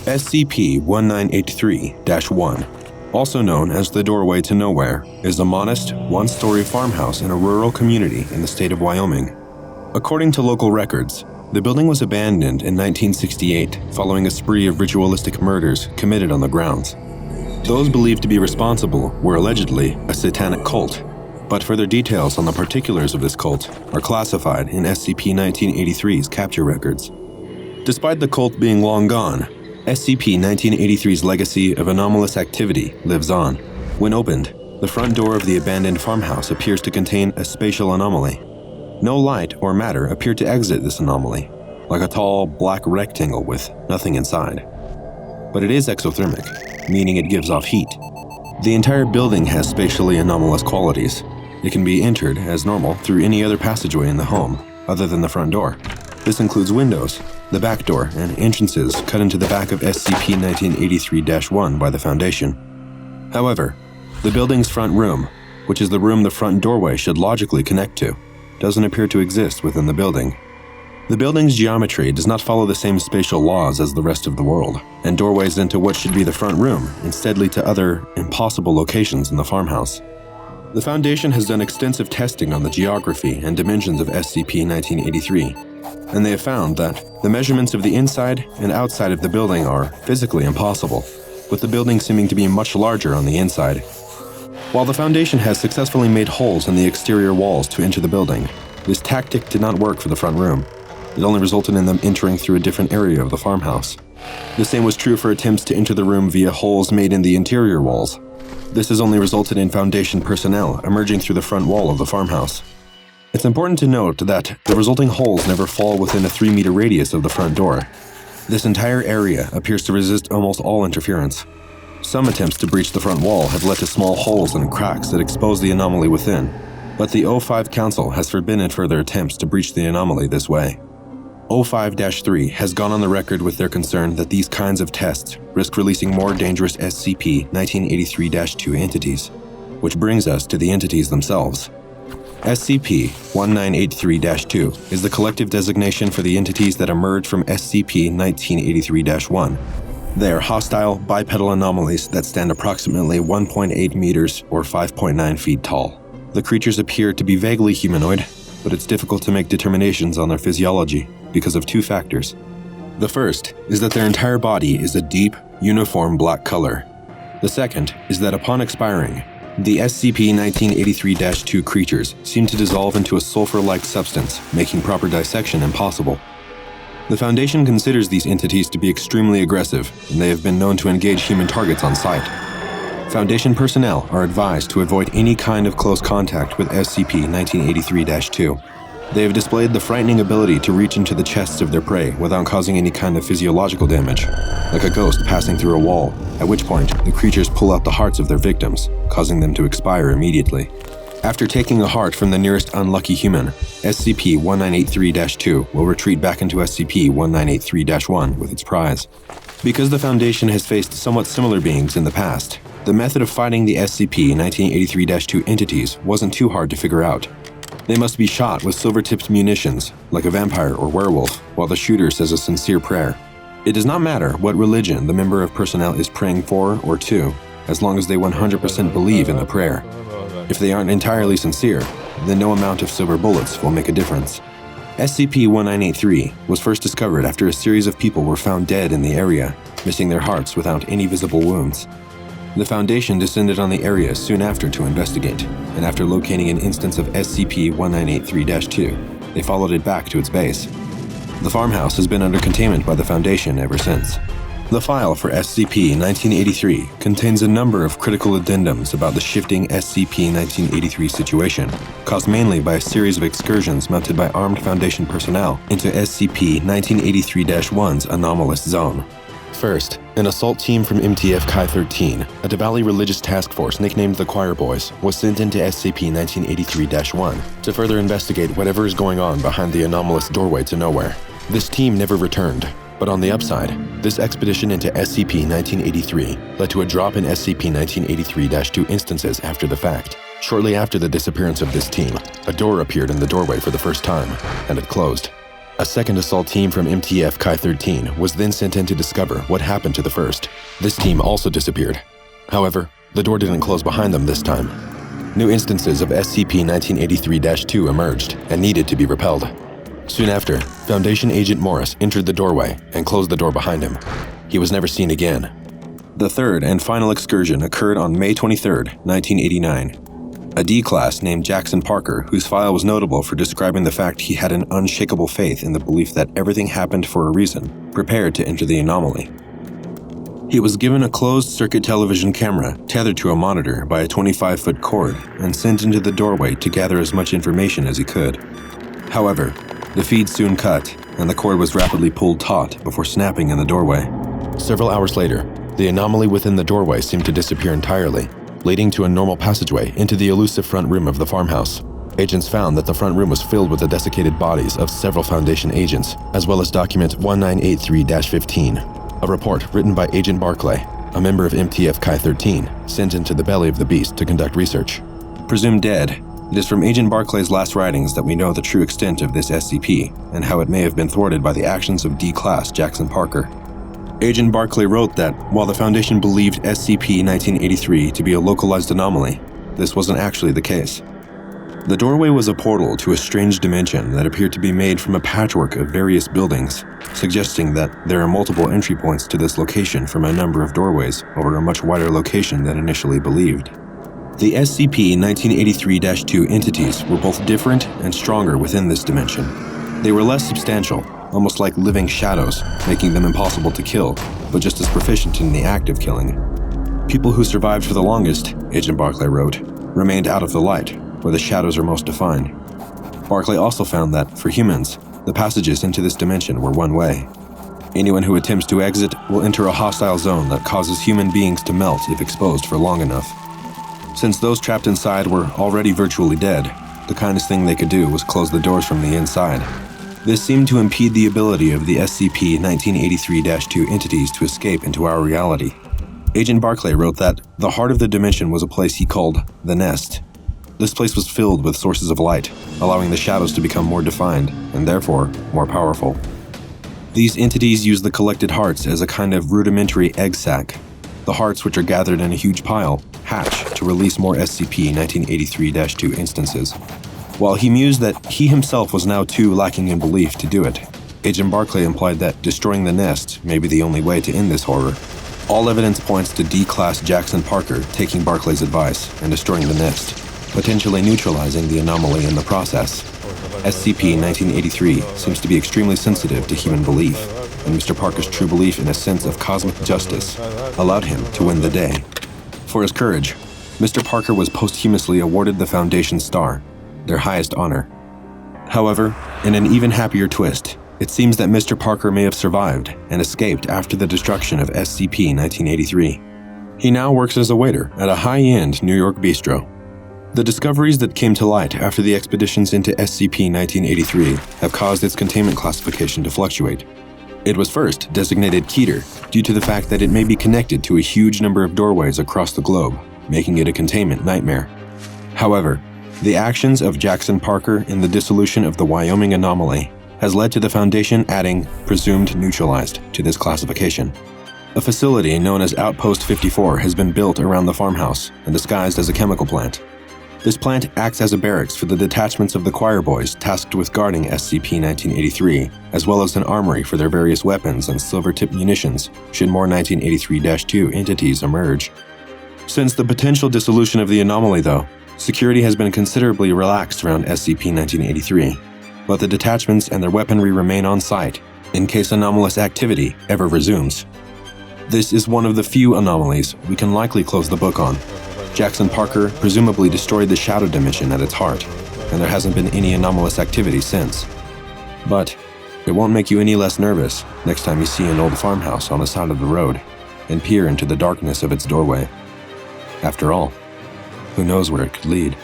SCP-1983-1, also known as the Doorway to Nowhere, is a modest, one-story farmhouse in a rural community in the state of Wyoming. According to local records, the building was abandoned in 1968 following a spree of ritualistic murders committed on the grounds. Those believed to be responsible were allegedly a satanic cult, but further details on the particulars of this cult are classified in SCP-1983's capture records. Despite the cult being long gone, SCP-1983's legacy of anomalous activity lives on. When opened, the front door of the abandoned farmhouse appears to contain a spatial anomaly. No light or matter appear to exit this anomaly, like a tall, black rectangle with nothing inside. But it is exothermic, meaning it gives off heat. The entire building has spatially anomalous qualities. It can be entered as normal through any other passageway in the home, other than the front door. This includes windows, the back door, and entrances cut into the back of SCP-1983-1 by the Foundation. However, the building's front room, which is the room the front doorway should logically connect to, doesn't appear to exist within the building. The building's geometry does not follow the same spatial laws as the rest of the world, and doorways into what should be the front room instead lead to other, impossible locations in the farmhouse. The Foundation has done extensive testing on the geography and dimensions of SCP-1983, and they have found that the measurements of the inside and outside of the building are physically impossible, with the building seeming to be much larger on the inside. While the Foundation has successfully made holes in the exterior walls to enter the building, this tactic did not work for the front room. It only resulted in them entering through a different area of the farmhouse. The same was true for attempts to enter the room via holes made in the interior walls. This has only resulted in Foundation personnel emerging through the front wall of the farmhouse. It's important to note that the resulting holes never fall within a 3-meter radius of the front door. This entire area appears to resist almost all interference. Some attempts to breach the front wall have led to small holes and cracks that expose the anomaly within, but the O5 Council has forbidden further attempts to breach the anomaly this way. O5-3 has gone on the record with their concern that these kinds of tests risk releasing more dangerous SCP-1983-2 entities, which brings us to the entities themselves. SCP-1983-2 is the collective designation for the entities that emerge from SCP-1983-1. They are hostile, bipedal anomalies that stand approximately 1.8 meters or 5.9 feet tall. The creatures appear to be vaguely humanoid, but it's difficult to make determinations on their physiology because of two factors. The first is that their entire body is a deep, uniform black color. The second is that upon expiring, the SCP-1983-2 creatures seem to dissolve into a sulfur-like substance, making proper dissection impossible. The Foundation considers these entities to be extremely aggressive, and they have been known to engage human targets on sight. Foundation personnel are advised to avoid any kind of close contact with SCP-1983-2. They have displayed the frightening ability to reach into the chests of their prey without causing any kind of physiological damage, like a ghost passing through a wall, at which point the creatures pull out the hearts of their victims, causing them to expire immediately. After taking a heart from the nearest unlucky human, SCP-1983-2 will retreat back into SCP-1983-1 with its prize. Because the Foundation has faced somewhat similar beings in the past, the method of fighting the SCP-1983-2 entities wasn't too hard to figure out. They must be shot with silver-tipped munitions, like a vampire or werewolf, while the shooter says a sincere prayer. It does not matter what religion the member of personnel is praying for or to, as long as they 100% believe in the prayer. If they aren't entirely sincere, then no amount of silver bullets will make a difference. SCP-1983 was first discovered after a series of people were found dead in the area, missing their hearts without any visible wounds. The Foundation descended on the area soon after to investigate, and after locating an instance of SCP-1983-2, they followed it back to its base. The farmhouse has been under containment by the Foundation ever since. The file for SCP-1983 contains a number of critical addendums about the shifting SCP-1983 situation, caused mainly by a series of excursions mounted by armed Foundation personnel into SCP-1983-1's anomalous zone. First, an assault team from MTF Chi-13, a Diwali religious task force nicknamed the Choir Boys, was sent into SCP-1983-1 to further investigate whatever is going on behind the anomalous doorway to nowhere. This team never returned, but on the upside, this expedition into SCP-1983 led to a drop in SCP-1983-2 instances after the fact. Shortly after the disappearance of this team, a door appeared in the doorway for the first time, and it closed. A second assault team from MTF Chi-13 was then sent in to discover what happened to the first. This team also disappeared. However, the door didn't close behind them this time. New instances of SCP-1983-2 emerged and needed to be repelled. Soon after, Foundation Agent Morris entered the doorway and closed the door behind him. He was never seen again. The third and final excursion occurred on May 23, 1989. A D-class named Jackson Parker, whose file was notable for describing the fact he had an unshakable faith in the belief that everything happened for a reason, prepared to enter the anomaly. He was given a closed-circuit television camera tethered to a monitor by a 25-foot cord and sent into the doorway to gather as much information as he could. However, the feed soon cut, and the cord was rapidly pulled taut before snapping in the doorway. Several hours later, the anomaly within the doorway seemed to disappear entirely, leading to a normal passageway into the elusive front room of the farmhouse. Agents found that the front room was filled with the desiccated bodies of several Foundation agents, as well as document 1983-15, a report written by Agent Barclay, a member of MTF Chi-13, sent into the belly of the beast to conduct research. Presumed dead, it is from Agent Barclay's last writings that we know the true extent of this SCP and how it may have been thwarted by the actions of D-Class Jackson Parker. Agent Barclay wrote that while the Foundation believed SCP-1983 to be a localized anomaly, this wasn't actually the case. The doorway was a portal to a strange dimension that appeared to be made from a patchwork of various buildings, suggesting that there are multiple entry points to this location from a number of doorways over a much wider location than initially believed. The SCP-1983-2 entities were both different and stronger within this dimension. They were less substantial, almost like living shadows, making them impossible to kill, but just as proficient in the act of killing. People who survived for the longest, Agent Barclay wrote, remained out of the light, where the shadows are most defined. Barclay also found that, for humans, the passages into this dimension were one way. Anyone who attempts to exit will enter a hostile zone that causes human beings to melt if exposed for long enough. Since those trapped inside were already virtually dead, the kindest thing they could do was close the doors from the inside. This seemed to impede the ability of the SCP-1983-2 entities to escape into our reality. Agent Barclay wrote that the heart of the dimension was a place he called the Nest. This place was filled with sources of light, allowing the shadows to become more defined and therefore more powerful. These entities use the collected hearts as a kind of rudimentary egg sac. The hearts, which are gathered in a huge pile, hatch to release more SCP-1983-2 instances. While he mused that he himself was now too lacking in belief to do it, Agent Barclay implied that destroying the nest may be the only way to end this horror. All evidence points to D-Class Jackson Parker taking Barclay's advice and destroying the nest, potentially neutralizing the anomaly in the process. SCP-1983 seems to be extremely sensitive to human belief, and Mr. Parker's true belief in a sense of cosmic justice allowed him to win the day. For his courage, Mr. Parker was posthumously awarded the Foundation Star, their highest honor. However, in an even happier twist, it seems that Mr. Parker may have survived and escaped after the destruction of SCP-1983. He now works as a waiter at a high-end New York bistro. The discoveries that came to light after the expeditions into SCP-1983 have caused its containment classification to fluctuate. It was first designated Keter due to the fact that it may be connected to a huge number of doorways across the globe, making it a containment nightmare. However, the actions of Jackson Parker in the dissolution of the Wyoming anomaly has led to the Foundation adding presumed neutralized to this classification. A facility known as Outpost 54 has been built around the farmhouse and disguised as a chemical plant. This plant acts as a barracks for the detachments of the choir boys tasked with guarding SCP-1983, as well as an armory for their various weapons and silver-tipped munitions should more 1983-2 entities emerge. Since the potential dissolution of the anomaly, though, security has been considerably relaxed around SCP-1983, but the detachments and their weaponry remain on site in case anomalous activity ever resumes. This is one of the few anomalies we can likely close the book on. Jackson Parker presumably destroyed the shadow dimension at its heart, and there hasn't been any anomalous activity since. But it won't make you any less nervous next time you see an old farmhouse on the side of the road and peer into the darkness of its doorway. After all, who knows where it could lead?